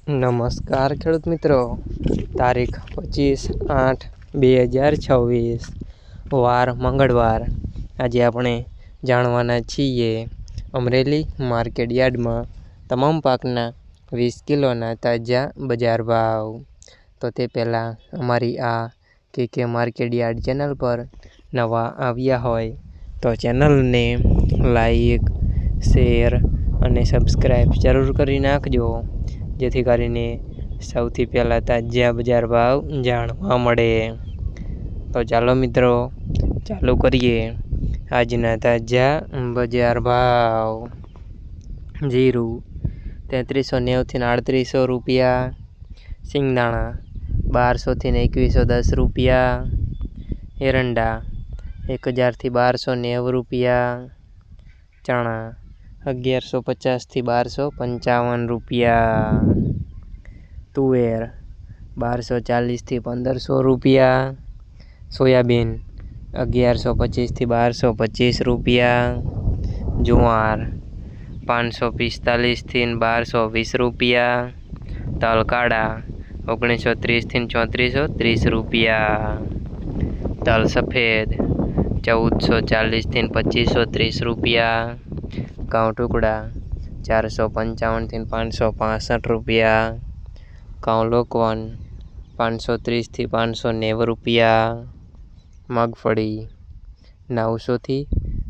નમસ્કાર ખેડૂત મિત્રો, તારીખ 25/8/2026 વાર મંગળવાર। આજે આપણે જાણવાના છીએ અમરેલી માર્કેટ યાર્ડમાં તમામ પાકના 20 કિલોના તાજા બજાર ભાવ। તો તે પહેલાં અમારી આ કે માર્કેટ યાર્ડ ચેનલ પર નવા આવ્યા હોય તો ચેનલને લાઈક, શેર અને સબસ્ક્રાઈબ જરૂર કરી નાખજો, જેથી કરીને સૌથી પહેલાં તાજા બજાર ભાવ જાણવા મળે। તો ચાલો મિત્રો, ચાલુ કરીએ આજના તાજા બજાર ભાવ। જીરું 3390 થી 3800 રૂપિયા, સિંગદાણા 1200 થી 2110 રૂપિયા, એરંડા 1000 થી 1290 રૂપિયા, ચણા 1150 થી 1255 રૂપિયા, તુવેર 1240 થી 1500 રૂપિયા, સોયાબીન 1125 થી 1225 રૂપિયા, જુવાર 545 થી 1220 રૂપિયા, તલ કાળા 1930 થી 3430 રૂપિયા, તલ સફેદ 1440 થી 2530 રૂપિયા, ઘઉં ટુકડા 455 થી 565 રૂપિયા, ઘઉં લોકવન 530 થી 590 રૂપિયા, મગફળી 900 થી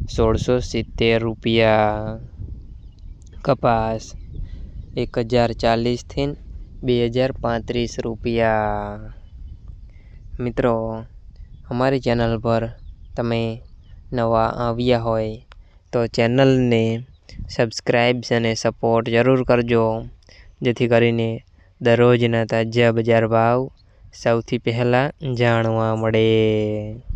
1670 રૂપિયા, કપાસ 1040 થી 2035 રૂપિયા। મિત્રો, અમારી ચેનલ પર તમે નવા આવ્યા હોય તો ચેનલને સબસ્ક્રાઈબ અને સપોર્ટ જરૂર કરજો, જેથી કરીને દરરોજના તાજા બજાર ભાવ સૌથી પહેલાં જાણવા મળે।